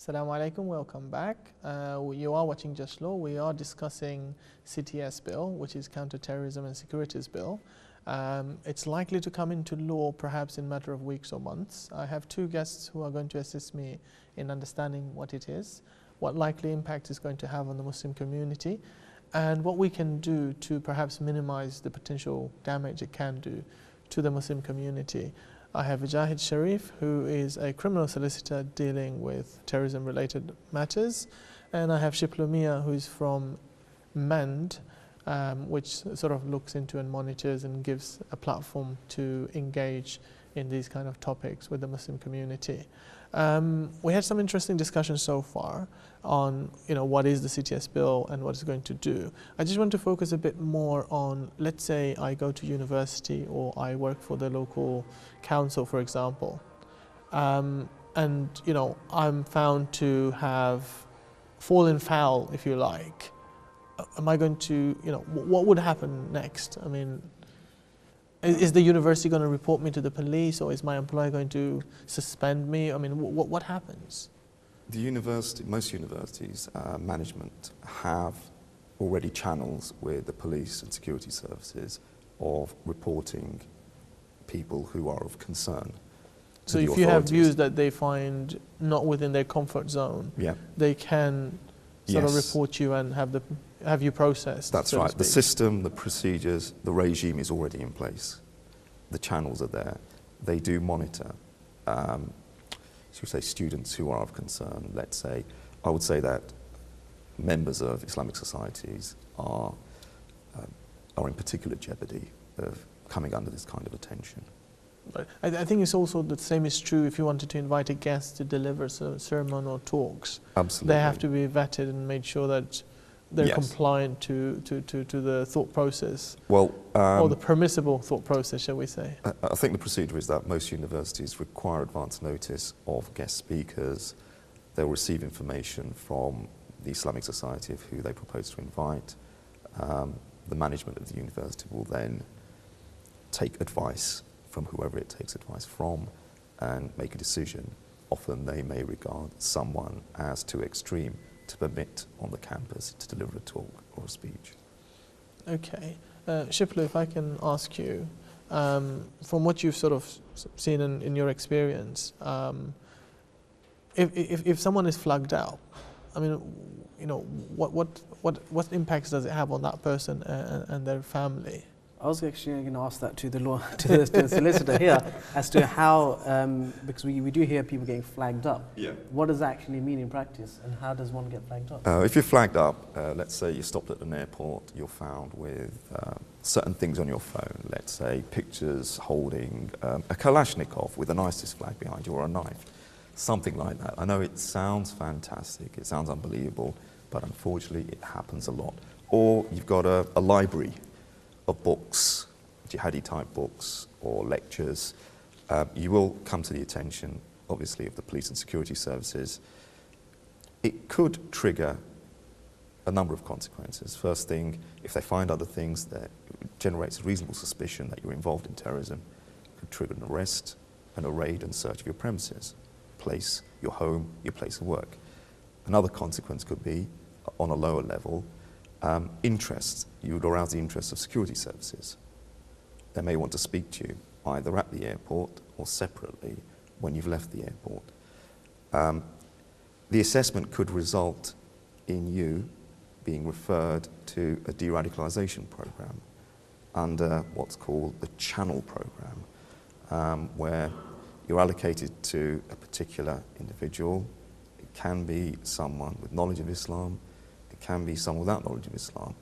Assalamu alaikum, welcome back. You are watching Just Law. We are discussing CTS bill, which is Counter-Terrorism and Securities Bill. It's likely to come into law perhaps in a matter of weeks or months. I have two guests who are going to assist me in understanding what it is, what likely impact it's going to have on the Muslim community, and what we can do to perhaps minimize the potential damage it can do to the Muslim community. I have Wajahat Sharif, who is a criminal solicitor dealing with terrorism-related matters, and I have Shiplu Miah, who is from MEND, which sort of looks into and monitors and gives a platform to engage in these kind of topics with the Muslim community. We had some interesting discussions so far on, what is the CTS bill and what it's going to do. I just want to focus a bit more on, let's say I go to university or I work for the local council, for example, and I'm found to have fallen foul, if you like. Am I going to, what would happen next? I mean, is the university going to report me to the police, or is my employer going to suspend me? I mean, what happens? Most universities' management have already channels with the police and security services of reporting people who are of concern. So if you have views that they find not within their comfort zone, they can sort of report you and have you processed. That's right. The system, the procedures, the regime is already in place. The channels are there. They do monitor, should we say, students who are of concern. Let's say, I would say that members of Islamic societies are in particular jeopardy of coming under this kind of attention. But I think it's also the same is true if you wanted to invite a guest to deliver a sermon or talks. Absolutely. They have to be vetted and made sure that they're compliant to the thought process, or the permissible thought process, shall we say. I think the procedure is that most universities require advance notice of guest speakers. They'll receive information from the Islamic Society of who they propose to invite. The management of the university will then take advice from whoever it takes advice from and make a decision. Often they may regard someone as too extreme to permit on the campus to deliver a talk or a speech. Okay. Shiplu, if I can ask you, from what you've sort of seen in your experience, if someone is flagged out, I mean, what impacts does it have on that person and their family? I was actually going to ask that to the solicitor here as to how, because we do hear people getting flagged up. Yeah. What does that actually mean in practice, and how does one get flagged up? If you're flagged up, let's say you stopped at an airport, you're found with certain things on your phone, let's say pictures holding a Kalashnikov with an ISIS flag behind you or a knife, something like that. I know it sounds fantastic, it sounds unbelievable, but unfortunately it happens a lot. Or you've got a library of books, jihadi type books or lectures. You will come to the attention, obviously, of the police and security services. It could trigger a number of consequences. First thing, if they find other things that generates a reasonable suspicion that you're involved in terrorism, it could trigger an arrest and a raid and search of your premises, place, your home, your place of work. Another consequence could be, on a lower level, interest. You would arouse the interest of security services. They may want to speak to you either at the airport or separately when you've left the airport. The assessment could result in you being referred to a de-radicalization program under what's called the Channel program, where you're allocated to a particular individual. It can be someone with knowledge of Islam, it can be someone without knowledge of Islam,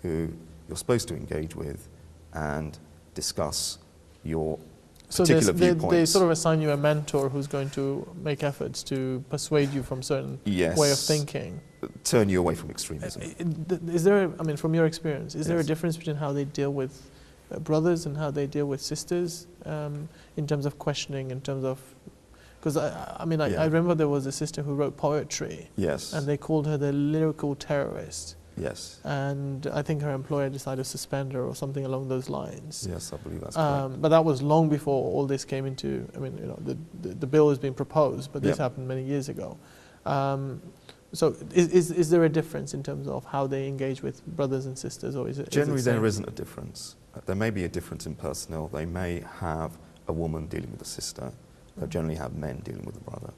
who you're supposed to engage with and discuss your particular viewpoints. They sort of assign you a mentor who's going to make efforts to persuade you from certain way of thinking. Turn you away from extremism. Is there, I mean, from your experience, is there a difference between how they deal with brothers and how they deal with sisters in terms of questioning, in terms of, because I remember there was a sister who wrote poetry. Yes. And they called her the lyrical terrorist. Yes. And I think her employer decided to suspend her or something along those lines. Yes, I believe that's correct. But that was long before all this came into, the bill has been proposed, but this happened many years ago. So is there a difference in terms of how they engage with brothers and sisters, or is it Generally, is it there isn't a difference. There may be a difference in personnel. They may have a woman dealing with a sister. They generally have men dealing with a brother.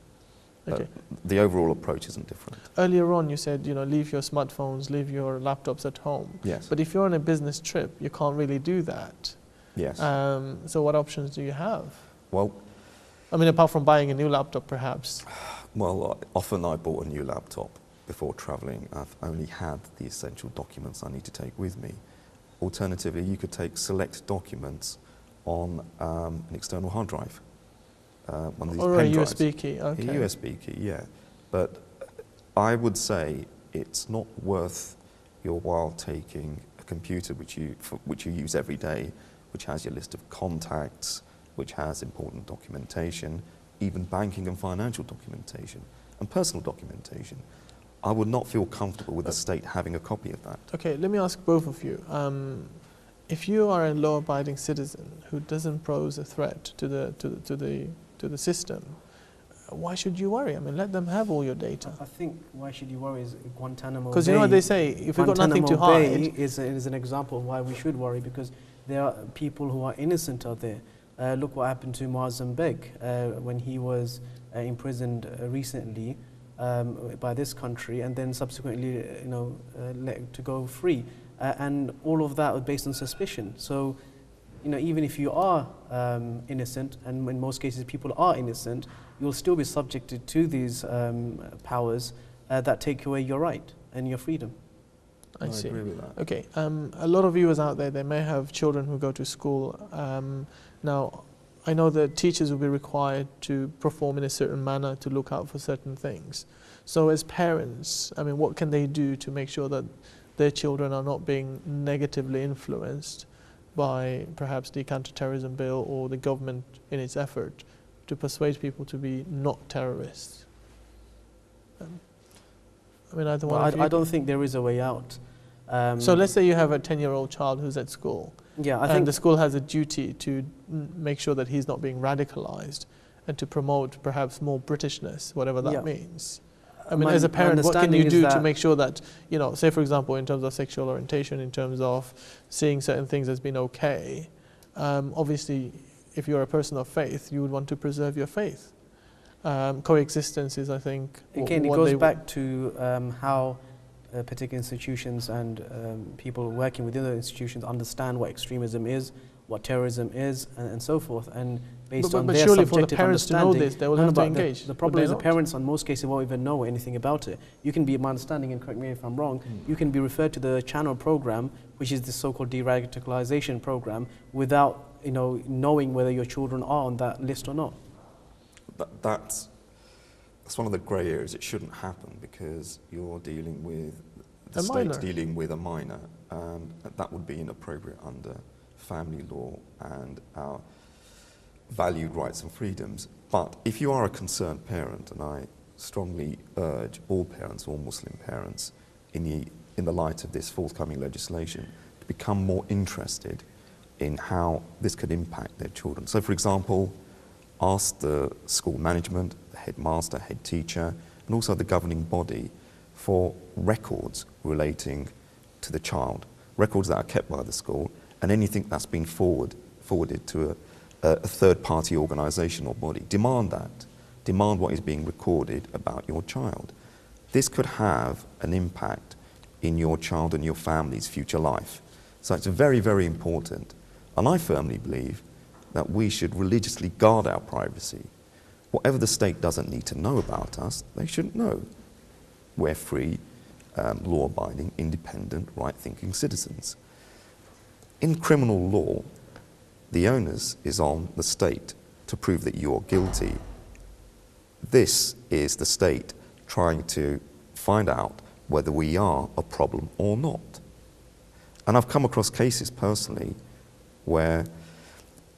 Okay. The overall approach isn't different. Earlier on, you said, leave your smartphones, leave your laptops at home. Yes. But if you're on a business trip, you can't really do that. Yes. So what options do you have? Well, I mean, apart from buying a new laptop, perhaps. well, often I bought a new laptop before travelling. I've only had the essential documents I need to take with me. Alternatively, you could take select documents on an external hard drive. One of these Or pen a drives. USB key, okay. A USB key, yeah. But I would say it's not worth your while taking a computer which you use every day, which has your list of contacts, which has important documentation, even banking and financial documentation, and personal documentation. I would not feel comfortable with the state having a copy of that. Okay, let me ask both of you. If you are a law-abiding citizen who doesn't pose a threat to the system, why should you worry? I mean, let them have all your data. I think why should you worry is Guantanamo Bay. Because you know what they say, if we've got nothing to hide. Guantanamo Bay is an example of why we should worry, because there are people who are innocent out there. Look what happened to Muazzam Beg when he was imprisoned recently by this country, and then subsequently, let to go free. And all of that was based on suspicion. So, even if you are innocent, and in most cases people are innocent, you'll still be subjected to these powers that take away your right and your freedom. I see. agree with that. Okay, a lot of viewers out there, they may have children who go to school. Now, I know that teachers will be required to perform in a certain manner to look out for certain things. So as parents, I mean, what can they do to make sure that their children are not being negatively influenced by perhaps the counter-terrorism bill or the government in its effort to persuade people to be not terrorists? I mean, either one of you. I don't think there is a way out. So let's say you have a 10-year-old child who's at school. Yeah, I and think the school has a duty to make sure that he's not being radicalized and to promote perhaps more Britishness, whatever that means. I mean, as a parent, what can you do to make sure that, say for example, in terms of sexual orientation, in terms of seeing certain things as being okay, obviously, if you're a person of faith, you would want to preserve your faith. Coexistence is, I think, again, it goes back to how particular institutions and people working within the institutions understand what extremism is, what terrorism is, and so forth. And based on their surely subjective for the parents to know this, they will have to engage. The problem is the parents, in most cases, won't even know anything about it. You can be, my understanding, and correct me if I'm wrong, you can be referred to the channel program, which is the so-called de-radicalization program, without knowing whether your children are on that list or not. That's one of the grey areas. It shouldn't happen because you're dealing with the state's dealing with a minor, and that would be inappropriate under family law and our valued rights and freedoms. But if you are a concerned parent, and I strongly urge all parents, all Muslim parents, in the light of this forthcoming legislation, to become more interested in how this could impact their children. So, for example, ask the school management, the headmaster, head teacher, and also the governing body for records relating to the child, records that are kept by the school, and anything that's been forwarded to a third-party organisation or body. Demand that. Demand what is being recorded about your child. This could have an impact in your child and your family's future life. So it's very, very important. And I firmly believe that we should religiously guard our privacy. Whatever the state doesn't need to know about us, they shouldn't know. We're free, law-abiding, independent, right-thinking citizens. In criminal law, the onus is on the state to prove that you're guilty. This is the state trying to find out whether we are a problem or not. And I've come across cases personally where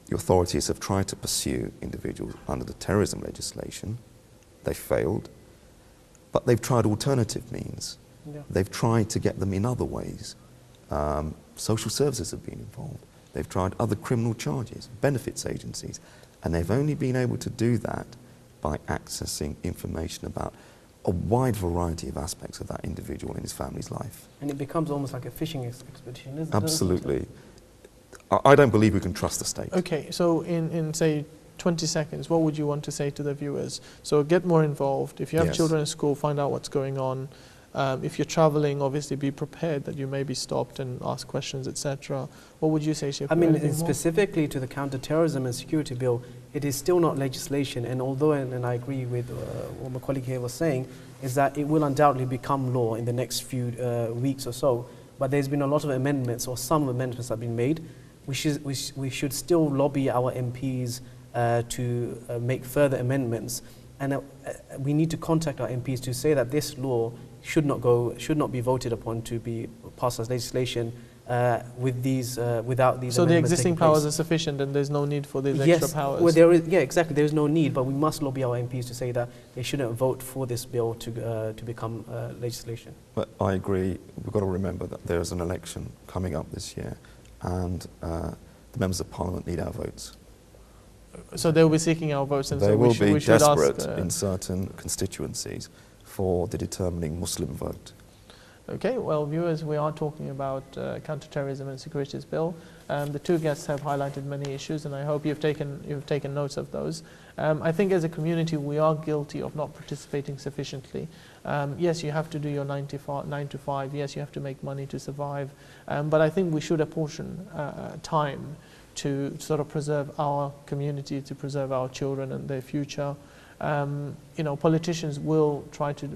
the authorities have tried to pursue individuals under the terrorism legislation. They failed, but they've tried alternative means. Yeah. They've tried to get them in other ways. Social services have been involved. They've tried other criminal charges, benefits agencies, and they've only been able to do that by accessing information about a wide variety of aspects of that individual in his family's life. And it becomes almost like a fishing expedition, isn't it? Absolutely. I don't believe we can trust the state. Okay, so in say 20 seconds, what would you want to say to the viewers? So get more involved. If you have Yes. children in school, find out what's going on. If you're traveling, obviously be prepared that you may be stopped and ask questions, etc. What would you say, Shiplu? I mean, Anything more? specifically to the counter-terrorism and security bill, it is still not legislation. And although, and I agree with what my colleague here was saying, is that it will undoubtedly become law in the next few weeks or so. But there's been a lot of amendments, or some amendments have been made. We should still lobby our MPs to make further amendments. And we need to contact our MPs to say that this law should not be voted upon to be passed as legislation with these without these. So the amendments existing taking place. powers are sufficient, and there's no need for these Yes, extra powers. well, there is, yeah, exactly. There is no need, but we must lobby our MPs to say that they shouldn't vote for this bill to become legislation. But I agree. We've got to remember that there is an election coming up this year, and the members of Parliament need our votes. So they'll be seeking our votes, and They so will we be should desperate ask. in certain constituencies for the determining Muslim vote. Okay, well, viewers, we are talking about counter-terrorism and securities bill. The two guests have highlighted many issues, and I hope you've taken notes of those. I think as a community, we are guilty of not participating sufficiently. Yes, you have to do your 9 to 5. Yes, you have to make money to survive. But I think we should apportion time to sort of preserve our community, to preserve our children and their future. Politicians will try to,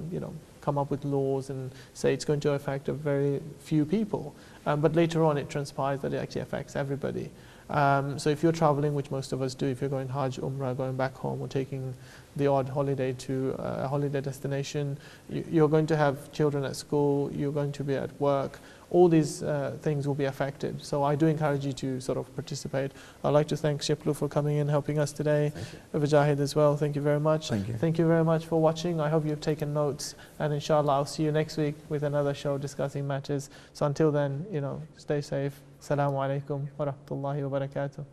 come up with laws and say it's going to affect a very few people. But later on it transpires that it actually affects everybody. So if you're traveling, which most of us do, if you're going Hajj, Umrah, going back home, or taking the odd holiday to a holiday destination, you're going to have children at school, you're going to be at work. All these things will be affected. So I do encourage you to sort of participate. I'd like to thank Shiplu for coming in, helping us today. Wajahat as well, thank you very much. Thank you. Thank you very much for watching. I hope you've taken notes, and inshallah I'll see you next week with another show discussing matters. So until then, stay safe. Assalamu alaikum wa rahmatullahi wa barakatuh.